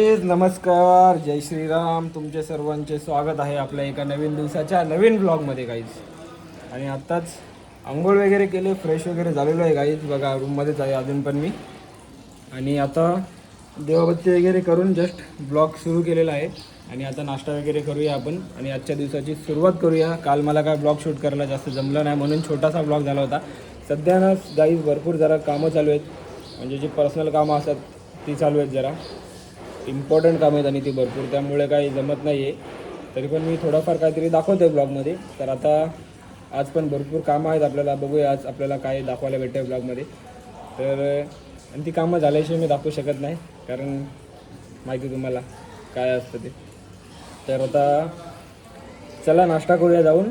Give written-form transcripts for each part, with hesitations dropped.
नमस्कार, जय श्रीराम. तुमचे सर्वांचे स्वागत आहे आपल्या एका नवीन दिवसाच्या नवीन ब्लॉगमध्ये गाईज. आणि आत्ताच आंघोळ वगैरे केले, फ्रेश वगैरे झालेलो आहे गाईज. बघा रूममध्येच आहे अजून पण मी. आणि आता देवबत्ती वगैरे करून जस्ट ब्लॉग सुरू केलेला आहे. आणि आता नाश्ता वगैरे करूया आपण आणि आजच्या दिवसाची सुरुवात करूया. काल मला काय ब्लॉग शूट करायला जास्त जमलं नाही म्हणून छोटासा ब्लॉग झाला होता. सध्या ना गाईज भरपूर जरा कामं चालू आहेत, म्हणजे जी पर्सनल कामं असतात ती चालू आहेत, जरा इम्पॉर्टंट काम आहेत आणि ती भरपूर, त्यामुळे काही जमत नाही आहे. तरी पण मी थोडाफार काहीतरी दाखवतो आहे ब्लॉगमध्ये. तर आता आज पण भरपूर कामं आहेत आपल्याला, बघूया आज आपल्याला काय दाखवायला भेटतं ब्लॉगमध्ये. तर आणि ती कामं झाल्याशिवाय मी दाखवू शकत नाही, कारण माहिती तुम्हाला काय असतं ते. तर आता चला नाश्ता करूया जाऊन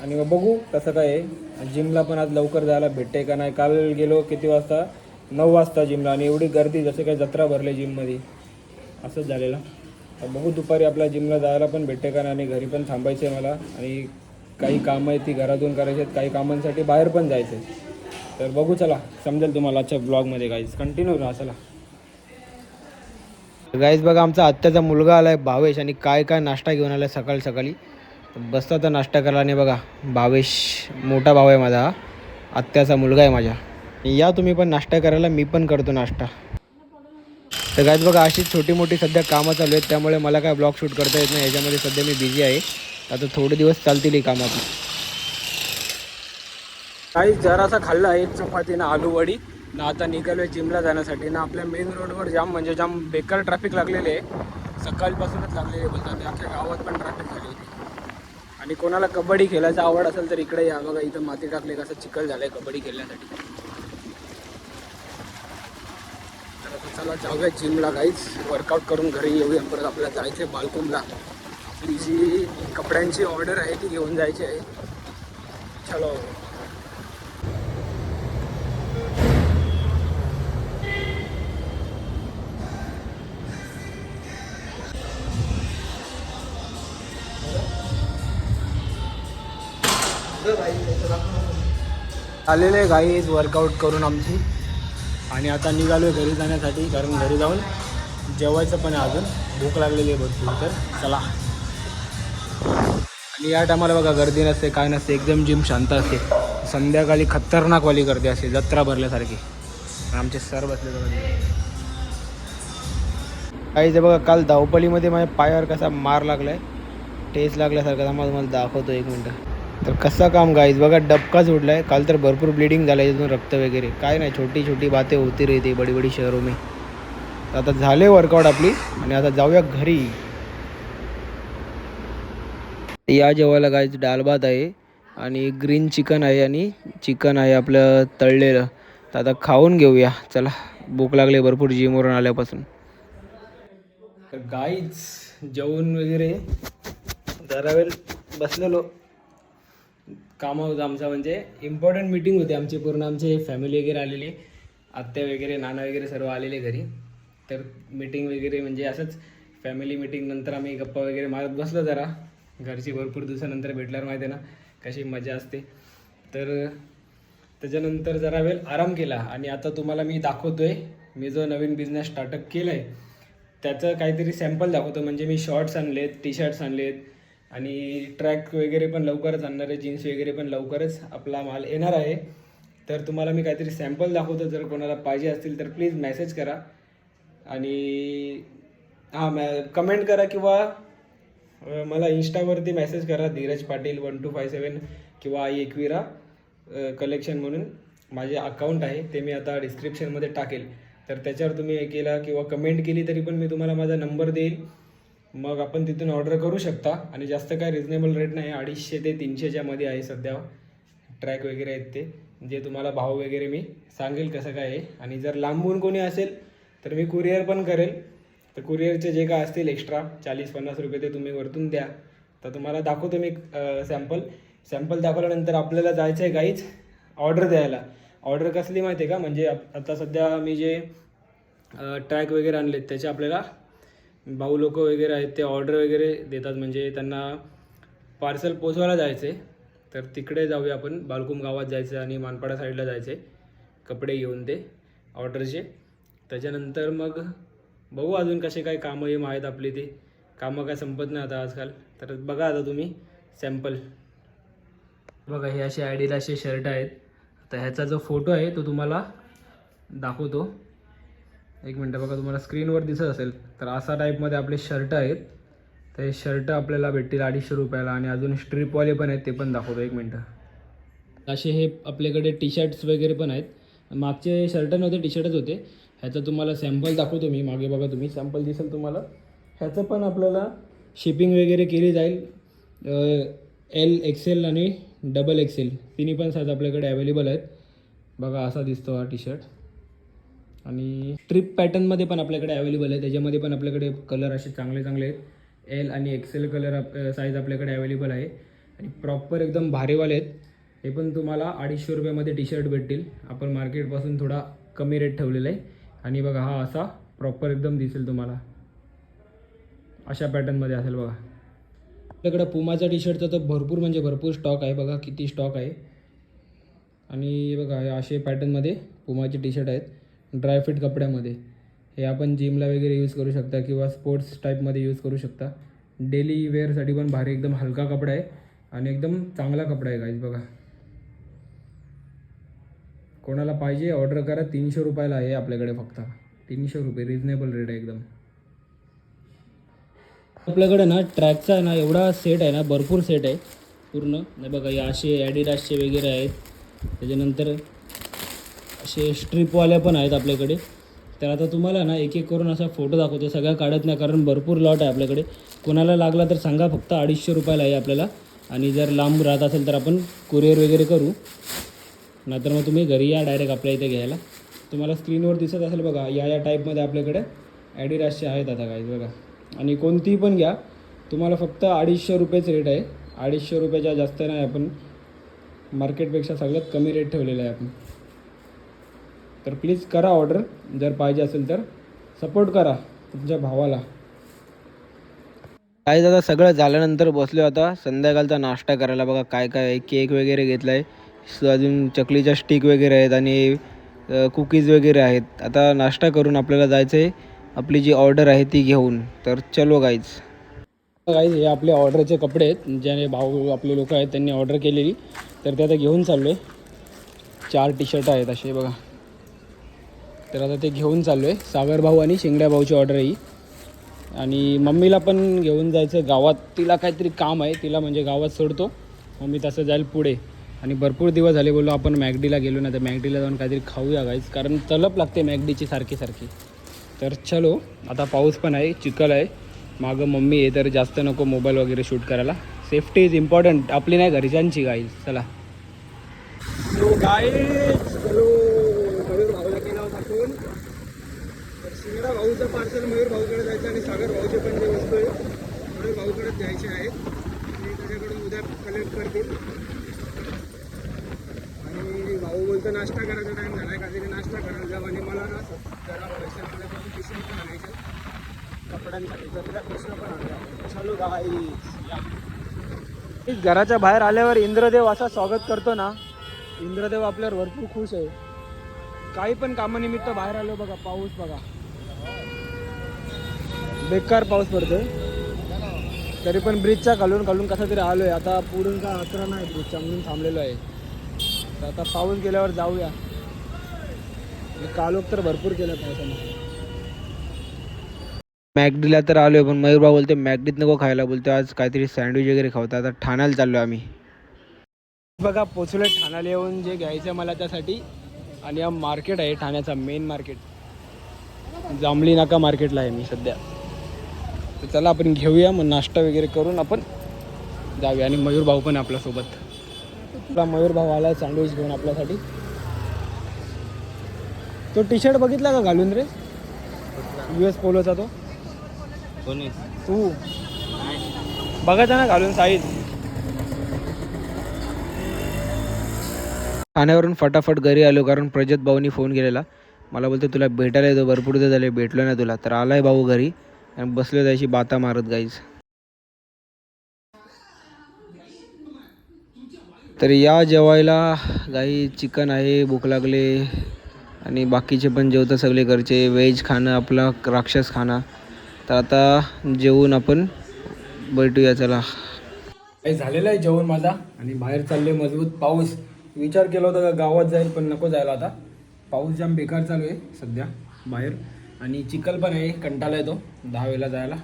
आणि मग बघू कसं काय आहे. जिमला पण आज लवकर जायला भेटते का नाही. काल गेलो किती वाजता, 9 वाजता जिमला, आणि एवढी गर्दी जसं काही जत्रा भरली जिममध्ये, असंच झालेलं. तर बघू दुपारी आपल्या जिमला जायला पण भेटते का नाही. आणि घरी पण थांबायचं आहे मला, आणि काही कामं आहेत ती घरातून करायची आहेत, काही कामांसाठी बाहेर पण जायचं आहे. तर बघू, चला समजेल तुम्हाला आजच्या ब्लॉगमध्ये. गाईज कंटिन्यू राहा. चला गाईज, बघा आमचा आत्याचा मुलगा आला आहे भावेश, आणि काय काय नाश्ता घेऊन आला सकाळी सकाळी. बसता तर नाश्ता करायला. आणि बघा भावेश मोठा भाव आहे माझा, आत्याचा मुलगा आहे माझ्या. या तुम्ही पण नाश्ता करायला, मी पण करतो नाश्ता. तर गाईज बघा अशीच छोटी मोठी सध्या कामं चालू आहेत, त्यामुळे मला काय ब्लॉग शूट करता येत नाही. याच्यामध्ये सध्या मी बिझी आहे. आता थोडे दिवस चालतील ही कामं आपली. काही जरासा खाल्ला एक चपाती ना आलू वडी ना. आता निघालो आहे जिमला जाण्यासाठी ना. आपल्या मेन रोडवर जाम म्हणजे जाम बेकार ट्रॅफिक लागलेले आहे, सकाळपासूनच लागलेले बोलतात. अख्ख्या गावात पण ट्रॅफिक झाली होती. आणि कोणाला कबड्डी खेळायची आवड असेल तर इकडे या. बघा इथं माती टाकले, कसं चिखल झालं आहे कबड्डी खेळण्यासाठी. चला जाऊया जिमला गाईज, वर्कआउट करून घरी येऊया. परत आपल्याला जायचं आहे बालकुमला. आपली जी कपड्यांची ऑर्डर आहे ती घेऊन जायची आहे. चलो आलेले गाईज वर्कआउट करून आमची. आणि आता निघालो आहे घरी जाण्यासाठी, कारण घरी जाऊन जेवायचं पण आहे, अजून भूक लागलेली आहे भरपूर. तर चला. आणि या टायमाला बघा गर्दी नसते, काय नसते, एकदम जिम शांत असते. संध्याकाळी खतरनाकवाली गर्दी असते, जत्रा भरल्यासारखी. आमचे सर बसले बघा. काही ते बघा काल धावपळीमध्ये माझ्या पायावर कसा मार लागला आहे, ठेच लागल्यासारखा. मला दाखवतो एक मिनटं. तर कसं काम गाईज बघा, डबका जोडला आहे. काल तर भरपूर ब्लिडिंग झालं आहे, याच्यातून रक्त वगैरे. काय नाही, छोटी छोटी बातें होती रहती बडी बडी शहरों में. आता झाले वर्कआउट आपली, आणि आता जाऊया घरी. या जेवायला गाईज डाळ भात आहे, आणि ग्रीन चिकन आहे, आणि चिकन आहे आपलं तळलेलं. तर आता खाऊन घेऊया चला, भूक लागली भरपूर जिमवरून आल्यापासून. तर गाईज जेवण वगैरे जरा वेळ बसलेलो. कामं होतं आमचं, म्हणजे इम्पॉर्टंट मीटिंग होती आमची. पूर्ण आमचे फॅमिली वगैरे आलेली, आत्या वगैरे नाना वगैरे सर्व आलेले घरी. तर मीटिंग वगैरे म्हणजे असंच फॅमिली मीटिंग. नंतर आम्ही गप्पा वगैरे मारत बसलो जरा. घरची भरपूर दिवसानंतर भेटल्यावर माहिती आहे ना कशी मजा असते. तर त्याच्यानंतर जरा वेळ आराम केला, आणि आता तुम्हाला मी दाखवतो आहे मी जो नवीन बिझनेस स्टार्टअप केला आहे त्याचं काहीतरी सॅम्पल दाखवतो. म्हणजे मी शॉर्ट्स आणलेत, टी शर्ट्स आणलेत, आणि ट्रॅक वगैरे पण लवकरच आणणार आहे, जीन्स वगैरे पण लवकरच आपला माल येणार आहे. तर तुम्हाला मी काहीतरी सॅम्पल दाखवतो, जर कोणाला पाहिजे असतील तर प्लीज मेसेज करा. आणि कमेंट करा, किंवा मला इंस्टावरती मेसेज करा, धीरज पाटील 1257 किंवा आई एकविरा कलेक्शन म्हणून माझे अकाउंट आहे, ते मी आता डिस्क्रिप्शनमध्ये टाकेल. तर त्याच्यावर तुम्ही हे केला किंवा कमेंट केली तरी पण मी तुम्हाला माझा नंबर देईल. मग आपण तिथून ऑर्डर करू शकता. आणि जास्त काय रिजनेबल रेट नाही, 250 ते 300च्या मध्ये आहे सध्या ट्रॅक वगैरे आहेत ते, जे तुम्हाला भाव वगैरे मी सांगेल कसं काय आहे. आणि जर लांबून कोणी असेल तर मी कुरिअर पण करेल. तर कुरिअरचे जे काय असतील एक्स्ट्रा 40-50 रुपये ते तुम्ही वरतून द्या. तर तुम्हाला दाखवतो मी सॅम्पल दाखवल्यानंतर आपल्याला जायचं आहे गाईच ऑर्डर द्यायला. ऑर्डर कसली माहिती आहे का, म्हणजे आता सध्या मी जे ट्रॅक वगैरे आणलेत त्याचे आपल्याला भाऊ लोक वगैरे आहेत ते ऑर्डर वगैरे देतात, म्हणजे त्यांना पार्सल पोचवायला जायचं आहे. तर तिकडे जाऊया आपण, बालकुम गावात जायचं आणि मानपाडा साईडला जायचं आहे कपडे घेऊन ते ऑर्डरचे. त्याच्यानंतर मग बघू अजून कसे काय कामं हे आहेत आपली ते कामं काय संपत नाही आता आजकाल. तर बघा आता तुम्ही सॅम्पल बघा, हे असे आयडीला असे शर्ट आहेत. आता ह्याचा जो फोटो आहे तो तुम्हाला दाखवतो. एक मिनटं बघा, तुम्हाला स्क्रीनवर दिसत असेल तर असा टाईपमध्ये आपले शर्ट आहेत. तर हे शर्ट आपल्याला भेटतील 250 रुपयाला आणि अजून स्ट्रीपवाले पण आहेत, ते पण दाखवतो एक मिनटं. असे हे आपल्याकडे टी शर्ट्स वगैरे पण आहेत. मागचे शर्ट नव्हते, टी शर्टच होते. ह्याचं तुम्हाला सॅम्पल दाखवतो मी. मागे बघा तुम्ही, सॅम्पल दिसेल तुम्हाला. ह्याचं पण आपल्याला शिपिंग वगैरे केली जाईल. एल एक्सेल आणि डबल एक्सेल तिन्ही पण साईज आपल्याकडे अवेलेबल आहेत. बघा असा दिसतो हा टी शर्ट. आणि स्ट्रिप पॅटर्नमध्ये पण आपल्याकडे अवेलेबल आहे. त्याच्यामध्ये पण आपल्याकडे कलर असे चांगले चांगले आहेत. एल आणि एक्सेल कलर साईज आपल्याकडे अवेलेबल आहे. आणि प्रॉपर एकदम भारीवाले आहेत. हे पण तुम्हाला 250 रुपयामध्ये टी शर्ट भेटतील. आपण मार्केटपासून थोडा कमी रेट ठेवलेला आहे. आणि बघा हा असा प्रॉपर एकदम दिसेल तुम्हाला, अशा पॅटर्नमध्ये असेल बघा. आपल्याकडे पुमाचा टी शर्टचा तर भरपूर म्हणजे भरपूर स्टॉक आहे. बघा किती स्टॉक आहे. आणि बघा हे असे पॅटर्नमध्ये पुमाचे टी शर्ट आहेत, ड्रायफिट कपड्यामध्ये. हे आपण जिमला वगैरे यूज करू शकता किंवा स्पोर्ट्स टाईपमध्ये यूज करू शकता. डेली वेअरसाठी पण भारी, एकदम हलका कपडा आहे आणि एकदम चांगला कपडा आहे गाईज. बघा कोणाला पाहिजे ऑर्डर करा. 300 रुपयाला आहे आपल्याकडे, फक्त 300 रुपये, रिजनेबल रेट आहे एकदम. आपल्याकडे ना ट्रॅकचा आहे ना एवढा सेट आहे ना, भरपूर सेट आहे पूर्ण. नाही बघा हे असे ॲडिडासचे वगैरे आहेत. त्याच्यानंतर असे स्ट्रिपवाले पण आहेत आपल्याकडे. तर आता तुम्हाला ना एक एक करून असा फोटो दाखवतो. सगळ्या काढत नाही कारण भरपूर लॉट आहे आपल्याकडे. कोणाला लागला तर सांगा, फक्त 250 रुपयाला आहे आपल्याला. आणि जर लांब राहत असेल तर आपण कुरिअर वगैरे करू, नाहीतर मग तुम्ही घरी या डायरेक्ट आपल्या इथे घ्यायला. तुम्हाला स्क्रीनवर दिसत असेल बघा, या टाईपमध्ये आपल्याकडे ॲडिडासचे आहेत आता काय बघा. आणि कोणतीही पण घ्या, तुम्हाला फक्त 250 रुपयेच रेट आहे. 250 रुपयाच्या जास्त नाही. आपण मार्केटपेक्षा सगळ्यात कमी रेट ठेवलेला आहे आपण. तर प्लीज करा ऑर्डर, जर पाहिजे असेल तर सपोर्ट करा तुमच्या भावाला. काय दादा सगळं झाल्यानंतर बसलो आता संध्याकाळचा नाश्ता करायला. बघा काय काय केक वगैरे घेतला आहे, अजून चकलीच्या स्टिक वगैरे आहेत आणि कुकीज वगैरे आहेत. आता नाश्ता करून आपल्याला जायचं आहे आपली जी ऑर्डर आहे ती घेऊन. तर चलो गाईज. गाईज हे आपले ऑर्डरचे कपडे आहेत, ज्याने भाऊ आपले लोक आहेत त्यांनी ऑर्डर केलेली. तर ते आता घेऊन चाललो आहे. 4 टी शर्ट आहेत असे बघा. तर आता ते घेऊन चाललो आहे. सागर भाऊ आणि शिंगड्या भाऊची ऑर्डर आहे ही. आणि मम्मीला पण घेऊन जायचं गावात. तिला काहीतरी काम आहे, तिला म्हणजे गावात सोडतो, मम्मी तसं जाईल पुढे. आणि भरपूर दिवस झाले बोललो आपण मॅगडीला गेलो ना, तर मॅगडीला जाऊन काहीतरी खाऊया गाईज, कारण तलप लागते मॅगडीची सारखी सारखी. तर चलो, आता पाऊस पण आहे, चिखल आहे, मागं मम्मी आहे, तर जास्त नको मोबाईल वगैरे शूट करायला. सेफ्टी इज इम्पॉर्टंट, आपली नाही घरच्यांची गाईज. चला गाईज, चलो. मयूर भाऊला केला होता फोन. तर शिंगडा भाऊचं पार्सल मयूर भाऊकडे जायचं आणि सागर भाऊचे पण जे वस्तू आहे मयूर भाऊकडेच द्यायचे आहेत. आणि त्याच्याकडून उद्या कलेक्ट करतील. आणि भाऊ बोलतो नाश्ता करायचा टाईम झाला आहे, काहीतरी नाश्ता करायला जाऊ. आणि मला ना जरा पैसे आपल्यापासून पिशवी पण आणायचे कपड्यांसाठी, तर त्या पिशव्या पण आणल्या. चलो गाईज. घराच्या बाहेर आल्यावर इंद्रदेव असा स्वागत करतो ना, इंद्रदेव आपल्यावर भरपूर खुश आहे. काही पण कामानिमित्त बाहेर आलो बघा, पाऊस बघा, बेकार पाऊस पडतोय, तरी पण ब्रिजच्या खालून खालून कसा तरी आलो आहे. आता पुढून का खतरा नाही ब्रिजच्या, म्हणून थांबलेलो आहे. तर आता पाऊस गेल्यावर जाऊया. कालोख तर भरपूर केलं पावसानं. मॅगडीला तर आलो आहे, पण मयूरभाऊ बोलते मॅगडीत नको खायला, बोलते आज काहीतरी सँडविच वगैरे खावतं. आता ठाण्याला चाललो आम्ही. बघा पोचलो ठाण्याला येऊन जे घ्यायचं मला त्यासाठी. आणि हा मार्केट आहे ठाण्याचा मेन मार्केट, जांभळी नाका मार्केटला आहे मी सध्या. तर चला आपण घेऊया, मग नाश्ता वगैरे करून आपण जाऊया. आणि मयूर भाऊ पण आपल्यासोबत. आपला मयूर भाऊ आला सँडविच घेऊन आपल्यासाठी. तो टी शर्ट बघितला का घालून रे, US पोलोचा तो तू बघायचा ना घालून साईज. ठाण्यावरून फटाफट घरी आलो, कारण प्रजत भाऊनी फोन केलेला. मला बोलतो तुला भेटायला येतो, भरपूर दिवस झाले भेटलो नाही तुला. तर आलाय भाऊ घरी आणि बसलो त्याशी बाता मारत गाईज. तर या जेवायला गाई चिकन आहे, भूक लागले आणि बाकीचे पण जेवतात सगळे घरचे. व्हेज खाणं आपला राक्षस खाणं. तर आता जेवून आपण भेटूया चला. काही झालेलं आहे जेवण माझा आणि बाहेर चालले मजबूत पाऊस. विचार केला होता का गावात जाईल पण नको जायला आता. पाऊस जाम बेकार चालू आहे सध्या बाहेर आणि चिखल पण आहे. कंटाळा येतो 10 वेळेला जायला.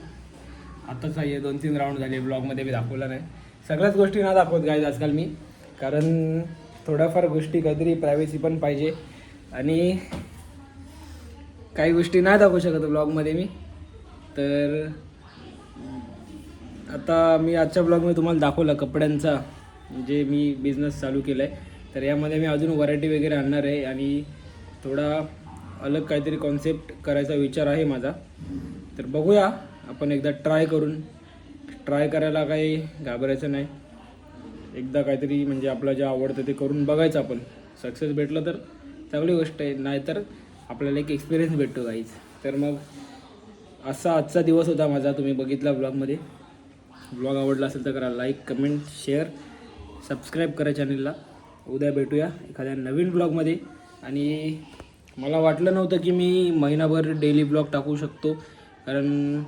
आताच आहे 2-3 राऊंड झाले. ब्लॉगमध्ये मी दाखवला नाही. सगळ्याच गोष्टी ना दाखवत गाईज आजकाल मी, कारण थोड्याफार गोष्टी काहीतरी प्रायव्हसी पण पाहिजे आणि काही गोष्टी नाही दाखवू शकत ब्लॉगमध्ये मी. तर आता मी आजच्या ब्लॉगमध्ये तुम्हाला दाखवलं कपड्यांचा जे मी बिझनेस चालू केला आहे. तर यामध्ये मी अजून व्हरायटी वगैरे आणणार आहे आणि थोडा अलग काहीतरी कॉन्सेप्ट करायचा विचार आहे माझा. तर बघूया आपण एकदा ट्राय करायला काही घाबरायचं नाही. एकदा काहीतरी म्हणजे आपलं जे आवडतं ते करून बघायचं. आपण सक्सेस भेटलं तर चांगली गोष्ट आहे, नाहीतर आपल्याला एक एक्सपिरियन्स भेटतो काहीच. तर मग असा आजचा दिवस होता माझा. तुम्ही बघितला ब्लॉगमध्ये. ब्लॉग आवडला असेल तर करा लाईक, कमेंट, शेअर, सबस्क्राईब करा चॅनलला. उद्या भेटूया एखाद्या नवीन ब्लॉगमध्ये. आणि मला वाटलं नव्हतं की मी महिनाभर डेली ब्लॉग टाकू शकतो, कारण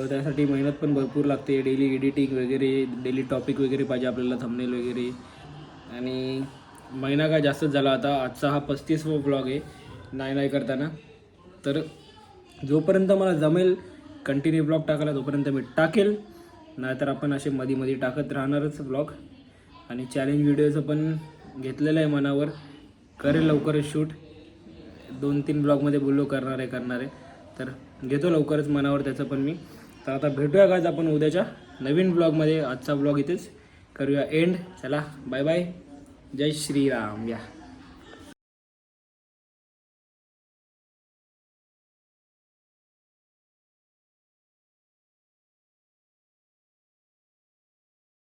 त्यासाठी मेहनत पण भरपूर लागते. डेली एडिटिंग वगैरे, डेली टॉपिक वगैरे पाहिजे आपल्याला, थंबनेल वगैरे. आणि महिना काय जास्तच झाला आता. आजचा हा 35वा ब्लॉग आहे नाही करताना. तर जोपर्यंत मला जमेल कंटिन्यू ब्लॉग टाकायला तोपर्यंत मी टाकेल, नाहीतर आपण असे मध्ये टाकत राहणारच ब्लॉग. आणि चॅलेंज व्हिडिओचं पण घेतलेलं आहे मनावर, करेल लवकरच शूट. 2-3 ब्लॉगमध्ये बोललो करणार आहे. तर घेतो लवकरच मनावर त्याचं पण मी. तर आता भेटूया गाज आपण उद्याच्या नवीन ब्लॉगमध्ये. आजचा ब्लॉग इथेच करूया एंड. चला बाय बाय. जय श्रीराम. या.